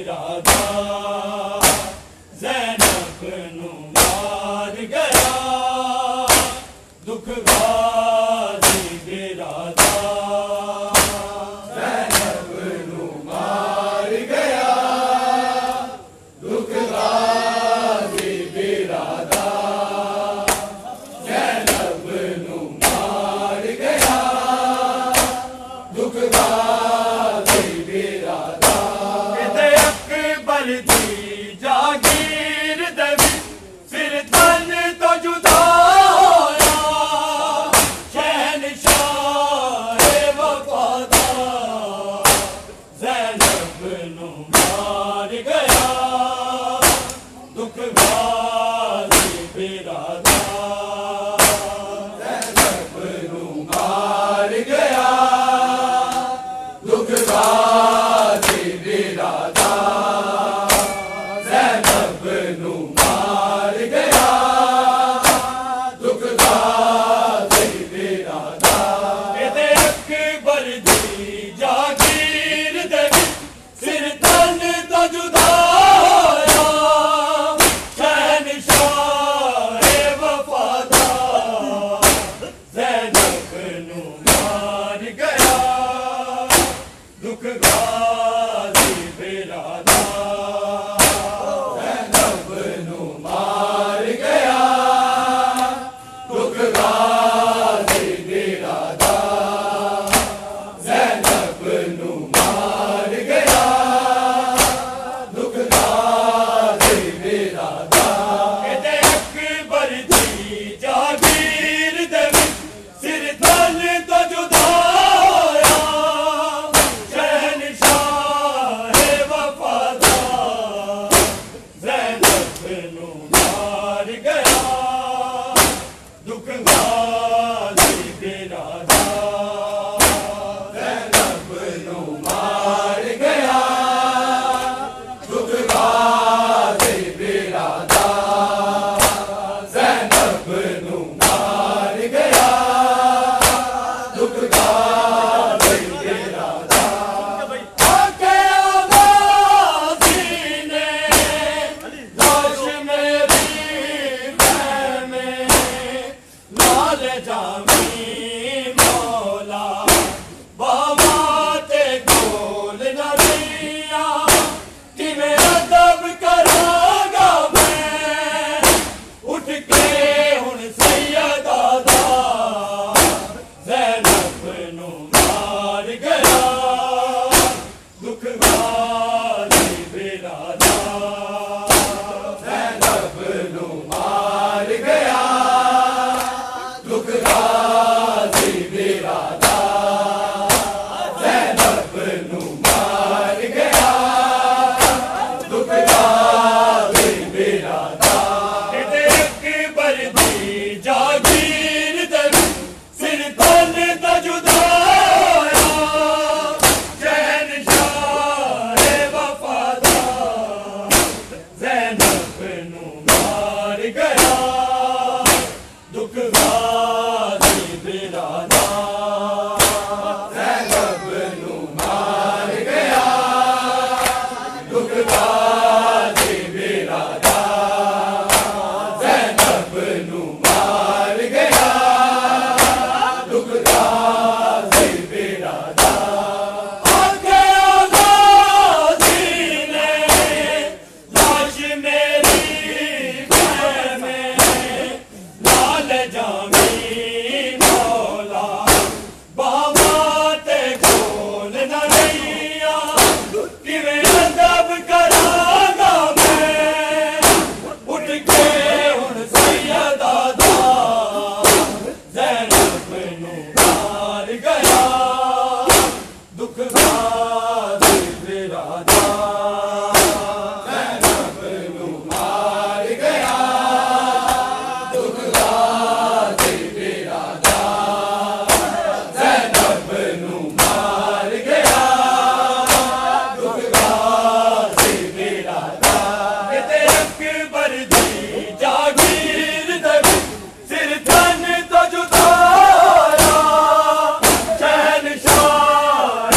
राधा जागीर दे सिर तन तो जुदा होया शहनशाह वफादार ज़ैनब नू मार गया दुख गाज़ी बिरादार ज़ैनब नू मार गया दुख गाज़ी बिरादार ज़ैनब नू मार गया दुख गाज़ी बिरादार एदे अकबर दी जागीर दे सिर तन तो जुदा होया शहनशाह वफादार ज़ैनब नू मार गया दुख गाज़ी बिरादार ज़ैनब नू मार गया दुख गाज़ी बिरादार ज़ैनब नू मार गया दुख गाज़ी बिरादार आके आगाज़ी ने लाश मेरी में लाल जामी मौला बाबा ते गोल नबिया किवें अदब करांगा मैं उठ के हुण सैयदा दा ज़ैनब नू मार गया दुख गाज़ी बिरादार ज़ैनब नू मार गया दुख गाज़ी बिरादार ज़ैनब नू मार गया दुख गाज़ी बिरादार एदे अकबर दी जागीर दे सिर तन तो जुदा होया शहनशाह वफादार ज़ैनब नू मार गया दुख गाज़ी बिरादार ज़ैनब नू मार गया दुख गाज़ी बिरादार ज़ैनब नू मार गया दुख गाज़ी बिरादार आके आगाज़ी ने लाश मेरी में लाल जामी मौला बाबा ते गोल नबिया किवें अदब करांगा मैं उठ के हुण सैयदा दा ज़ैनब नू मार गया दुख गाज़ी बिरादार ज़ैनब नू मार गया दुख गाज़ी बिरादार ज़ैनब नू मार गया दुख गाज़ी बिरादार एदे अकबर दी जागीर दे सिर तन तो जुदा होया शहनशाह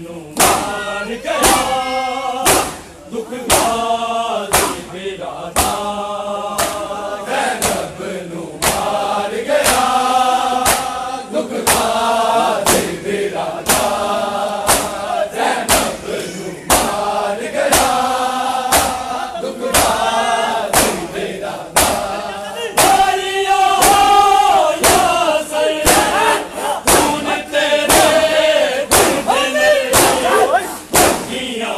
नू मार गया दुख गाजी बिरादा ज़ैनब नू मार गया दुख गाजी बिरादा ज़ैनब नू मार गया दुख गाजी बिरादा भाइया या सैयद तूने तेरे किया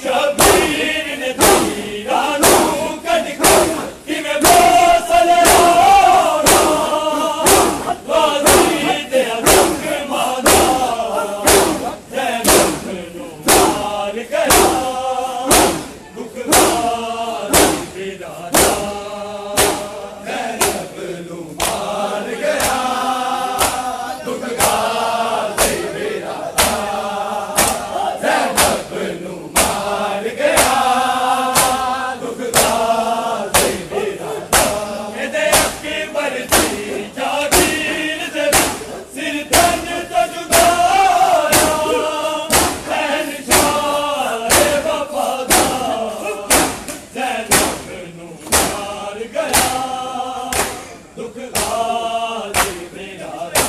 शबीर ने तीरा नू कद कि मैं बोसल वाजी दे दुख मादा ज़ैनब नू मार गया दुख गाजी बिरादा ज़ैनब नू मार गया दुख गाजी बिरादा ज़ैनब नू मार गया दुख गाजी बिरादा एदे अकबर दी जागीर दे सिर धन तो जुदाया ऐन शाहे वफादार ज़ैनब नू मार गया दुख गाजी बिरादा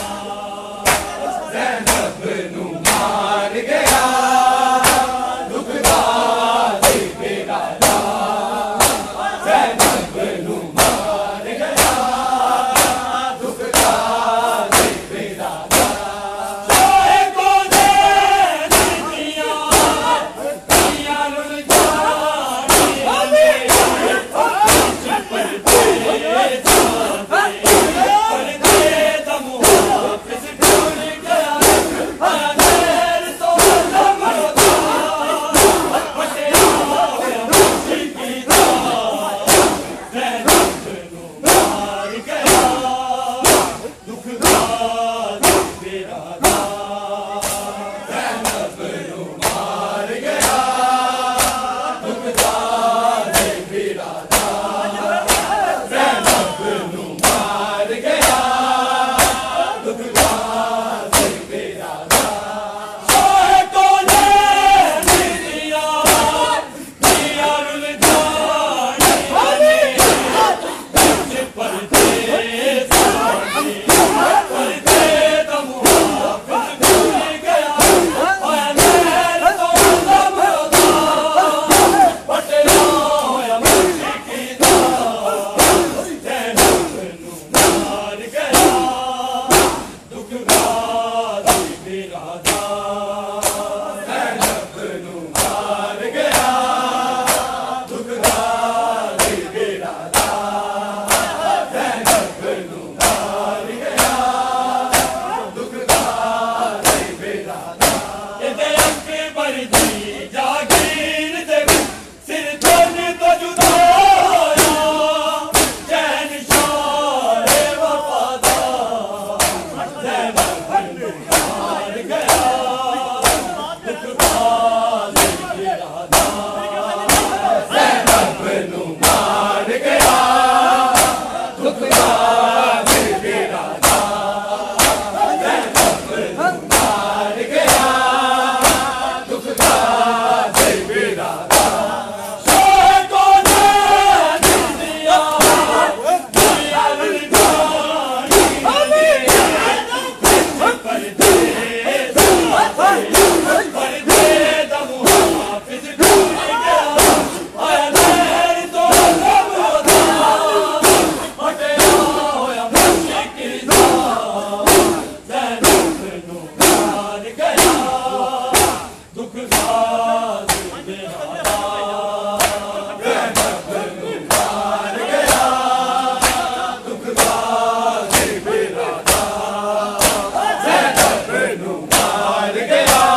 ज़ैनब नू मार गया दुख गाजी बिरादा ज़ैनब नू मार गया दुख गाजी बिरादा शाहे को दे दिया दिया रुल जानी पर दे दम वापस ढूंढ गया आया देर तो दम होता बटेरा होया मुश्किल था ज़ैनब नू मार गया दुख गाजी बिरादा ज़ैनब नू मार गया दुख गाजी बिरादा ज़ैनब नू मार गया दुख गाजी बिरादा शाहे को ले दिया दिया रुल जानी पर दे दम वापस ढूंढ गया आया देर तो दम होता बटेरा होया मुश्किल था ज़ैनब नू मार गया दुख गाजी बिरादा ज़ैनब नू मार गया दुख गाजी बिरादा ज़ैनब नू मार गया दुख गाजी बिरादा एदे अकबर दी जागीर दे सिर धन तो जुदाया चैन शाहे वफादार ज़ैनब नू मार गया दुख गाजी बिरादा ज़ैनब नू मार गया दुख गाजी बिरादा ज़ैनब नू मार गया दुख गाजी बिरादा शाहे को दे दिया दिया रुल जानी पर दे दम वापस ढूंढ गया आया देर तो दम होता बटेरा होया मुश्किल था ज़ैनब नू मार गया दुख गाजी बिरादा ज़ैनब नू मार गया दुख गाजी बिरादा ज़ैनब नू मार गया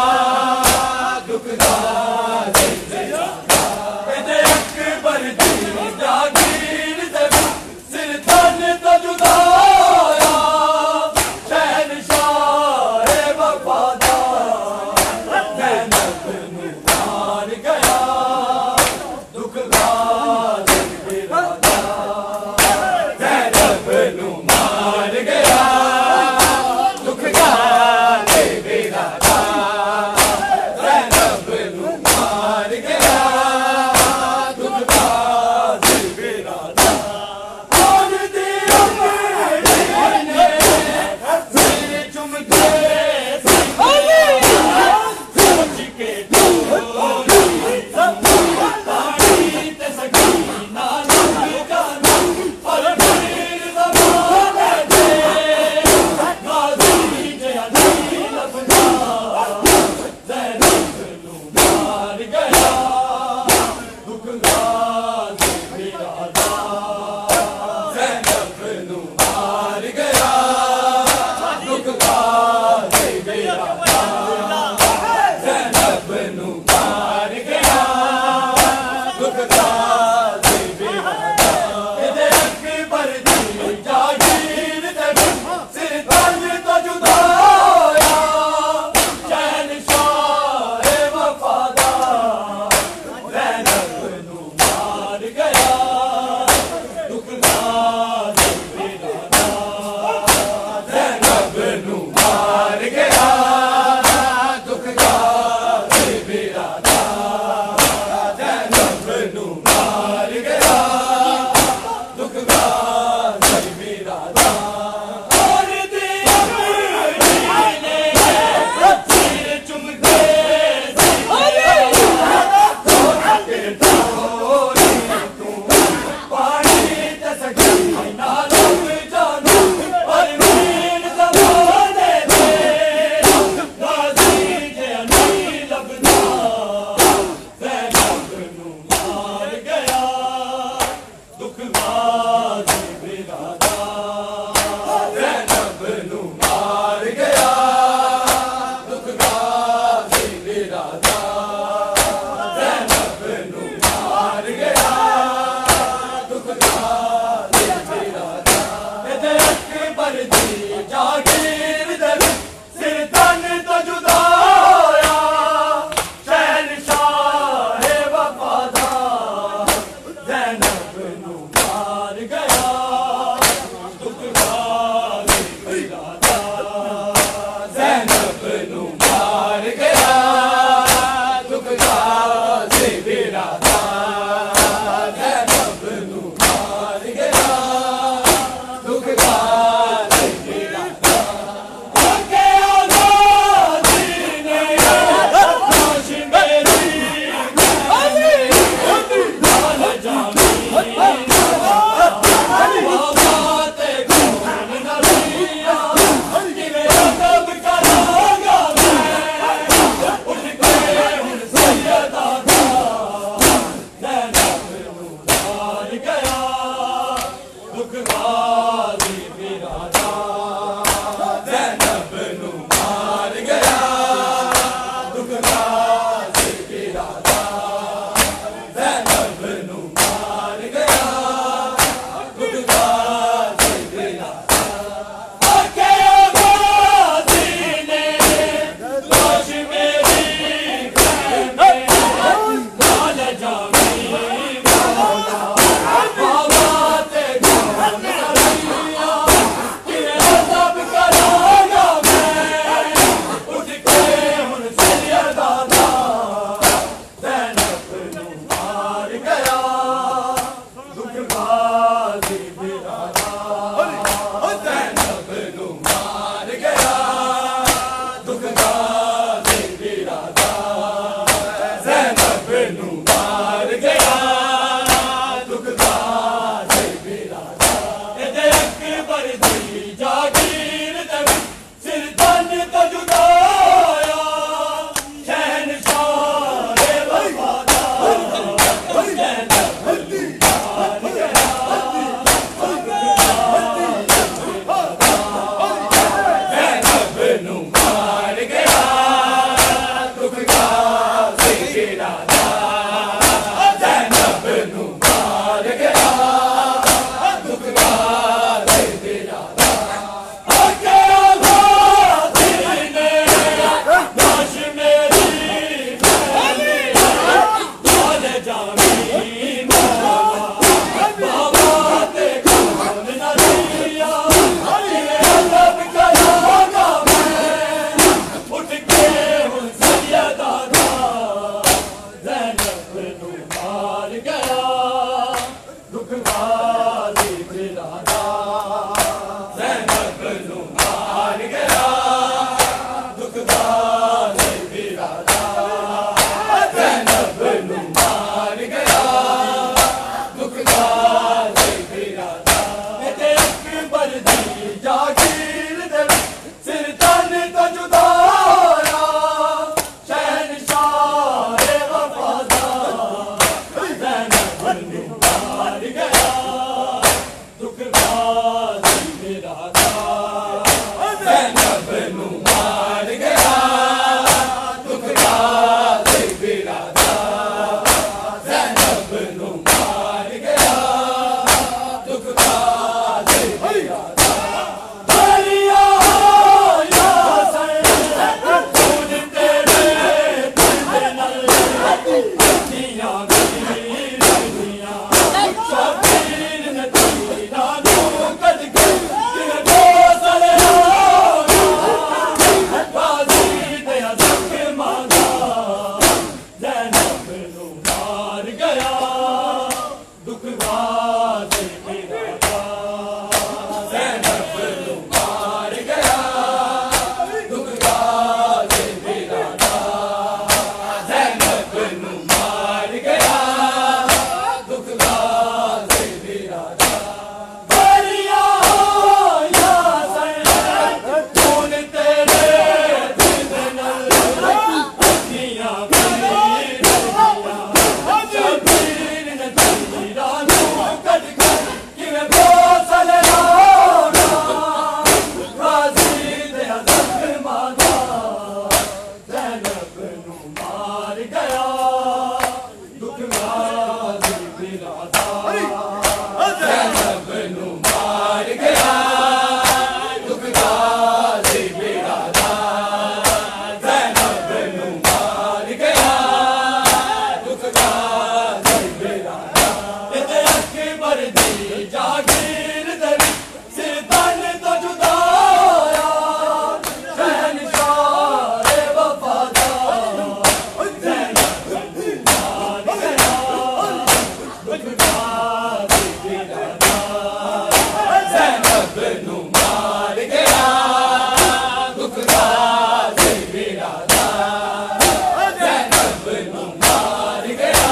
ज़ैनब नू मार गया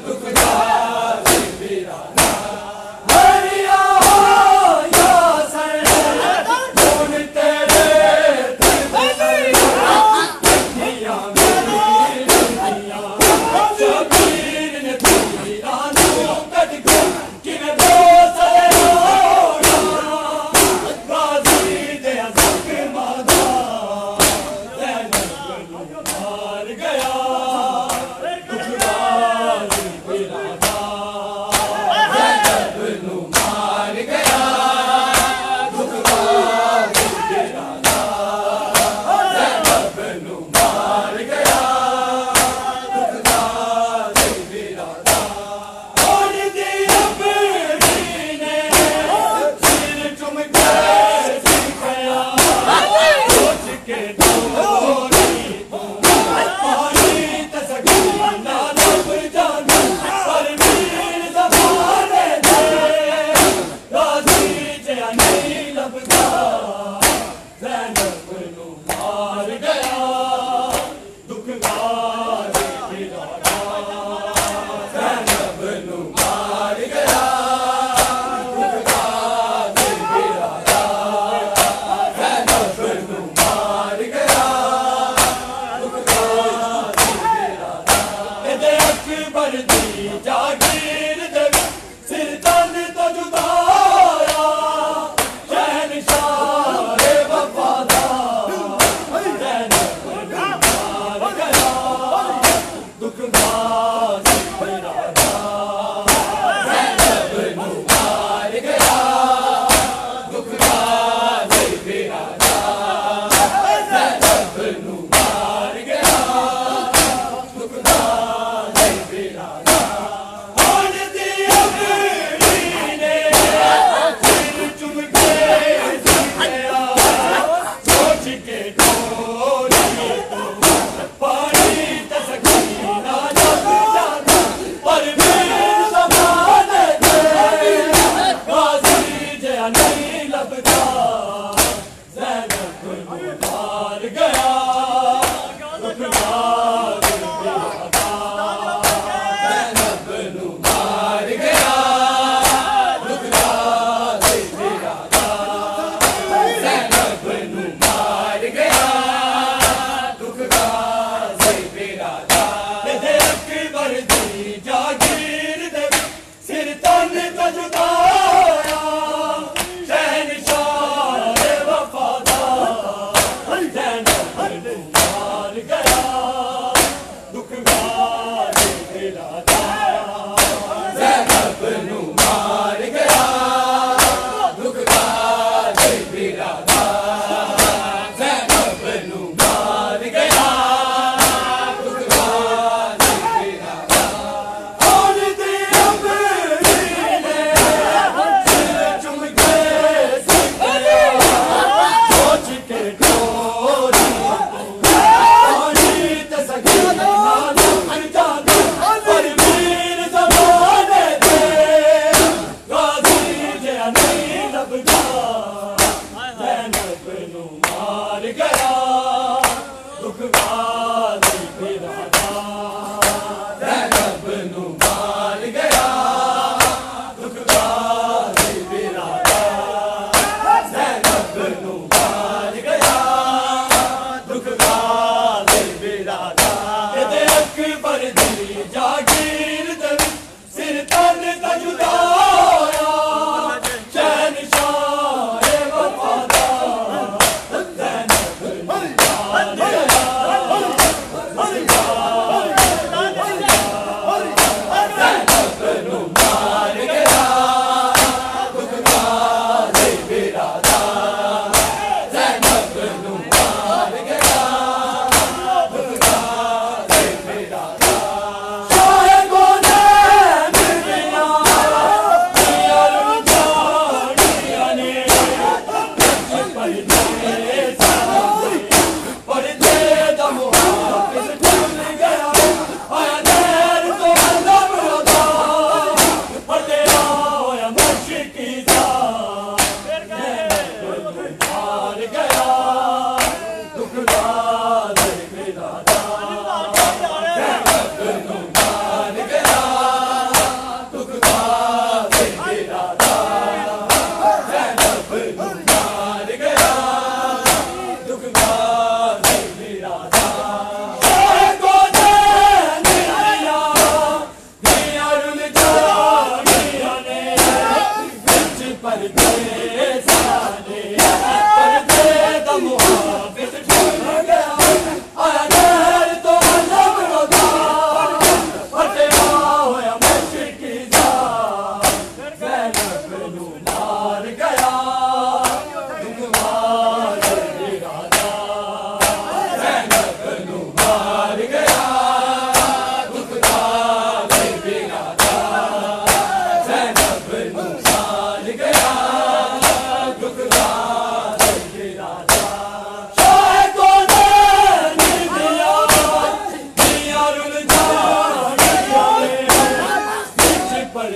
दुख दा वीराना हरिया या सैन कौन तेरे दुनिया मेरी दुनिया शबीर ने वीराना कट के किने बोसले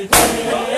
ਤੇ